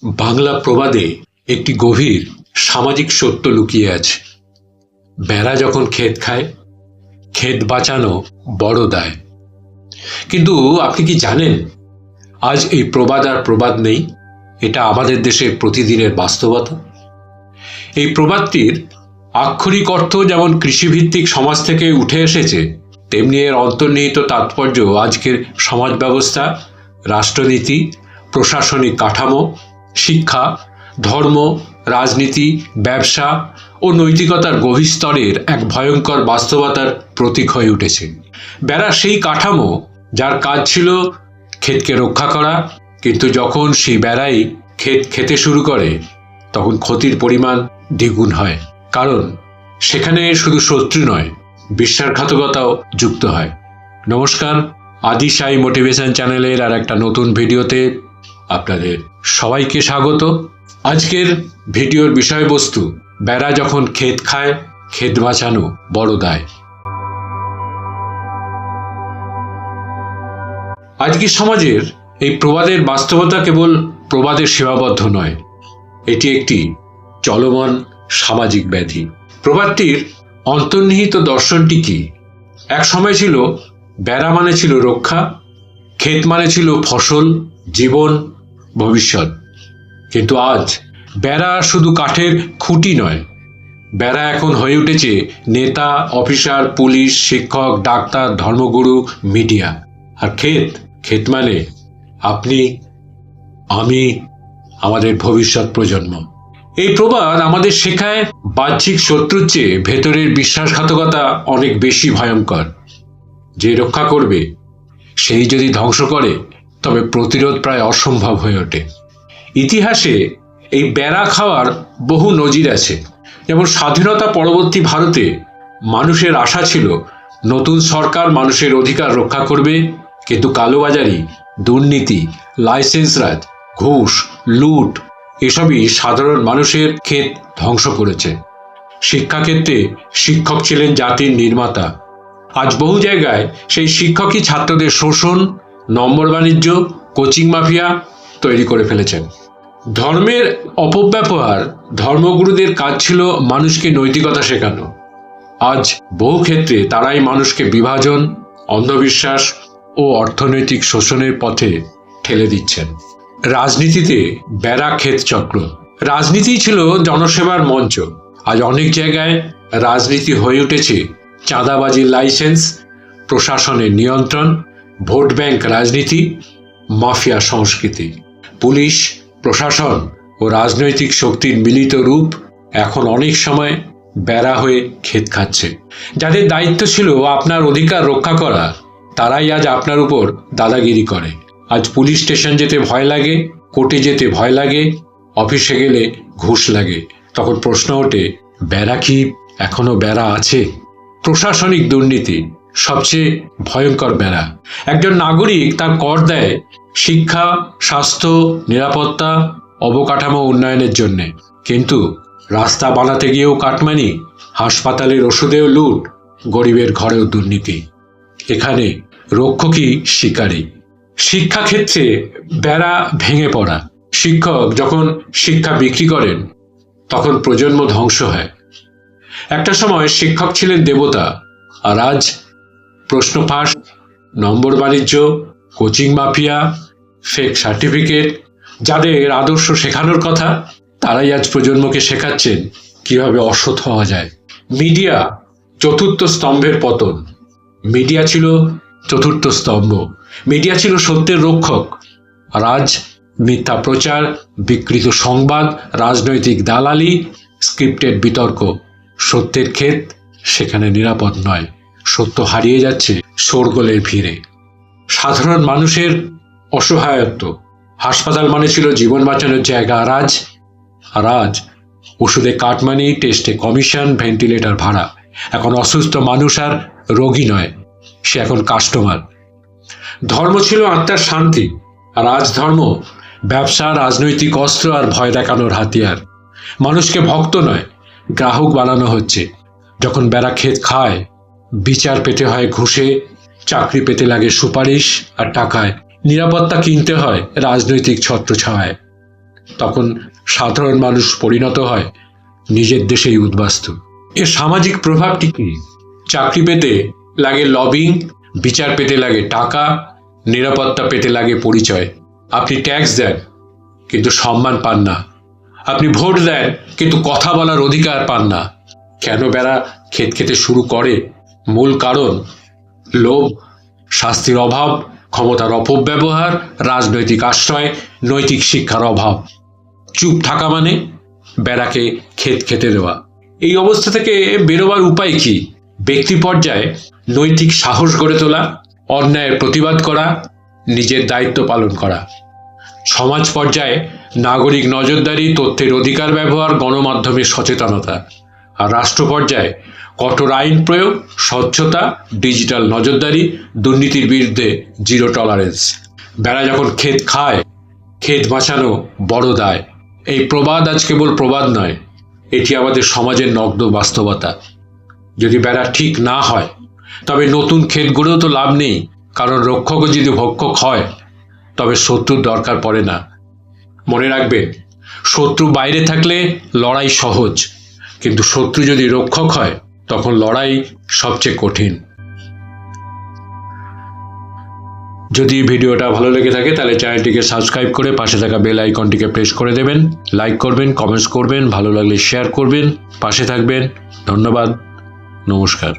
বাংলা প্রবাদে একটি গভীর সামাজিক সত্য লুকিয়ে আছে। বেড়া যখন ক্ষেত খায়, ক্ষেত বাঁচানো বড় দায়। কিন্তু আপনি কি জানেন, আজ এই প্রবাদ আর প্রবাদ নেই। এটা আমাদের দেশের প্রতিদিনের বাস্তবতা। এই প্রবাদটির আক্ষরিক অর্থ যেমন কৃষিভিত্তিক সমাজ থেকে উঠে এসেছে, তেমনি এর অন্তর্নিহিত তাৎপর্য আজকের সমাজ ব্যবস্থা, রাষ্ট্রনীতি, প্রশাসনিক কাঠামো, শিক্ষা, ধর্ম, রাজনীতি, ব্যবসা ও নৈতিকতার গভীর স্তরের এক ভয়ঙ্কর বাস্তবতার প্রতীক হয়ে উঠেছে। বেড়া সেই কাঠামো যার কাজ ছিল ক্ষেতকে রক্ষা করা, কিন্তু যখন সেই বেড়াই ক্ষেত খেতে শুরু করে, তখন ক্ষতির পরিমাণ দ্বিগুণ হয়। কারণ সেখানে শুধু শত্রু নয়, বিশ্বাসঘাতকতাও যুক্ত হয়। নমস্কার, আদি সাই মোটিভেশন চ্যানেলের আর একটা নতুন ভিডিওতে আপনাদের সবাইকে স্বাগত। আজকের ভিডিওর বিষয়বস্তু, বেড়া যখন ক্ষেত খায়, ক্ষেত বাঁচানো বড় দায়। আজকের সমাজের এই প্রবাদের বাস্তবতা কেবল প্রবাদের সীমাবদ্ধ নয়, এটি একটি চলমান সামাজিক ব্যাধি। প্রবাদটির অন্তর্নিহিত দর্শনটি কি? এক সময় ছিল বেড়া মানে ছিল রক্ষা, ক্ষেত মানে ছিল ফসল, জীবন, ভবিষ্যৎ। কিন্তু আজ বেড়া শুধু কাঠের খুঁটি নয়, বেড়া এখন হয়ে উঠেছে নেতা, অফিসার, পুলিশ, শিক্ষক, ডাক্তার, ধর্মগুরু, মিডিয়া। আর ক্ষেত মানে আপনি, আমি, আমাদের ভবিষ্যৎ প্রজন্ম। এই প্রবাদ আমাদের শেখায় বাহ্যিক শত্রুর চেয়ে ভেতরের বিশ্বাসঘাতকতা অনেক বেশি ভয়ঙ্কর। যে রক্ষা করবে সেই যদি ধ্বংস করে, তবে প্রতিরোধ প্রায় অসম্ভব হয়ে ওঠে। ইতিহাসে এই বেড়া খাওয়ার বহু নজির আছে। যেমন স্বাধীনতা পরবর্তী ভারতে মানুষের আশা ছিল নতুন সরকার মানুষের অধিকার রক্ষা করবে, কিন্তু কালোবাজারি, দুর্নীতি, লাইসেন্স রাজ, ঘুষ, লুট এসবই সাধারণ মানুষের ক্ষেত ধ্বংস করেছে। শিক্ষাক্ষেত্রে শিক্ষক ছিলেন জাতির নির্মাতা। আজ বহু জায়গায় সেই শিক্ষকই ছাত্রদের শোষণ, নম্বর বাণিজ্য, কোচিং মাফিয়া তৈরি করে ফেলেছেন। ধর্মের অপব্যবহার, ধর্মগুরুদের কাজ ছিল মানুষকে নৈতিকতা শেখানো। আজ বহু ক্ষেত্রে তারাই মানুষকে বিভাজন, অন্ধবিশ্বাস ও অর্থনৈতিক শোষণের পথে ঠেলে দিচ্ছেন। রাজনীতিতে বেড়া ক্ষেত চক্র। রাজনীতি ছিল জনসেবার মঞ্চ। আজ অনেক জায়গায় রাজনীতি হয়ে উঠেছে চাঁদাবাজির লাইসেন্স, প্রশাসনের নিয়ন্ত্রণ, ভোট ব্যাংক রাজনীতি, মাফিয়া সংস্কৃতি। পুলিশ, প্রশাসন ও রাজনৈতিক শক্তির মিলিত রূপ এখন অনেক সময় বেড়া হয়ে ক্ষেত খাচ্ছে। যাদের দায়িত্ব ছিল আপনার অধিকার রক্ষা করা, তারাই আজ আপনার উপর দাদাগিরি করে। আজ পুলিশ স্টেশন যেতে ভয় লাগে, কোর্টে যেতে ভয় লাগে, অফিসে গেলে ঘুষ লাগে। তখন প্রশ্ন ওঠে, বেড়া কি এখনো বেড়া আছে? প্রশাসনিক দুর্নীতি সবচেয়ে ভয়ঙ্কর বেড়া। একজন নাগরিক তার কর দেয় শিক্ষা, স্বাস্থ্য, নিরাপত্তা, অবকাঠামো উন্নয়নের জন্য, কিন্তু রাস্তা বানাতে গিয়েও কাটমানি, হাসপাতালের ওষুধেও লুট, গরিবের ঘরেও দুর্নীতি। এখানে রক্ষকই শিকারী। শিক্ষাক্ষেত্রে বেড়া ভেঙে পড়া। শিক্ষক যখন শিক্ষা বিক্রি করেন, তখন প্রজন্ম ধ্বংস হয়। একটা সময় শিক্ষক ছিলেন দেবতা, আর আজ প্রশ্ন ফাঁস, নম্বর বাণিজ্য, কোচিং মাফিয়া, ফেক সার্টিফিকেট। যাদের আদর্শ শেখানোর কথা, তারাই আজ প্রজন্মকে শেখাচ্ছেন কিভাবে অসৎ হওয়া যায়। মিডিয়া চতুর্থ স্তম্ভের পতন। মিডিয়া ছিল চতুর্থ স্তম্ভ। মিডিয়া ছিল সত্যের রক্ষক, আর আজ মিথ্যা প্রচার, বিকৃত সংবাদ, রাজনৈতিক দালালি, স্ক্রিপ্টেড বিতর্ক। সত্যের ক্ষেত সেখানে নিরাপদ নয়। সত্য হারিয়ে যাচ্ছে শোরগোলের ভিড়ে। সাধারণ মানুষের অসহায়ত্ব। হাসপাতাল মানে ছিল জীবন বাঁচানোর জায়গা, আর আজ ওষুধে কাটমানি, টেস্টে কমিশন, ভেন্টিলেটর ভাড়া। এখন অসুস্থ মানুষ আর রোগী নয়, সে এখন কাস্টমার। ধর্ম ছিল আত্মার শান্তি, আর আজ ধর্ম ব্যবসা, রাজনৈতিক অস্ত্র আর ভয় দেখানোর হাতিয়ার। মানুষকে ভক্ত নয়, গ্রাহক বানানো হচ্ছে। যখন বেড়া ক্ষেত খায়, বিচার পেতে হয় ঘুষে, চাকরি পেতে লাগে সুপারিশ আর টাকায়, নিরাপত্তা কিনতে হয় রাজনৈতিক ছত্রছায়ায়। তখন সাধারণ মানুষ পরিণত হয় নিজের দেশেই উদ্বাস্তু। এর সামাজিক প্রভাবটি কি? চাকরি পেতে লাগে লবিং, বিচার পেতে লাগে টাকা, নিরাপত্তা পেতে লাগে পরিচয়। আপনি ট্যাক্স দেন কিন্তু সম্মান পান না, আপনি ভোট দেন কিন্তু কথা বলার অধিকার পান না। কেন বেড়া ক্ষেত খেতে শুরু করে? মূল কারণ লোভ, শাস্তির অভাব, ক্ষমতার অপব্যবহার, রাজনৈতিক আশ্রয়, নৈতিক শিক্ষার অভাব। চুপ থাকা মানে বেড়াকে ক্ষেত খেতে দেওয়া। এই অবস্থা থেকে বেরোবার উপায় কি? ব্যক্তি পর্যায়ে নৈতিক সাহস গড়ে তোলা, অন্যায়ের প্রতিবাদ করা, নিজের দায়িত্ব পালন করা। সমাজ পর্যায়ে নাগরিক নজরদারি, তথ্যের অধিকার ব্যবহার, গণমাধ্যমের সচেতনতা। আর রাষ্ট্র পর্যায়ে কঠোর আইন প্রয়োগ, স্বচ্ছতা, ডিজিটাল নজরদারি, দুর্নীতির বিরুদ্ধে জিরো টলারেন্স। বেড়া যখন ক্ষেত খায়, ক্ষেত বাঁচানো বড় দায়। এই প্রবাদ আজ কেবল প্রবাদ নয়, এটি আমাদের সমাজের নগ্ন বাস্তবতা। যদি বেড়া ঠিক না হয় তবে নতুন ক্ষেত গড়েও তো লাভ নেই, কারণ রক্ষকও যদি ভক্ষক হয় তবে শত্রুর দরকার পড়ে না। মনে রাখবেন, শত্রু বাইরে থাকলে লড়াই সহজ, কিন্তু শত্রু যদি রক্ষক হয় তখন লড়াই সবচেয়ে কঠিন। যদি ভিডিওটা ভালো লেগে থাকে তাহলে চ্যানেলটিকে সাবস্ক্রাইব করে পাশে থাকা বেল আইকনটিকে প্রেস করে দেবেন। লাইক করবেন, কমেন্টস করবেন, ভালো লাগলে শেয়ার করবেন, পাশে থাকবেন। ধন্যবাদ, নমস্কার।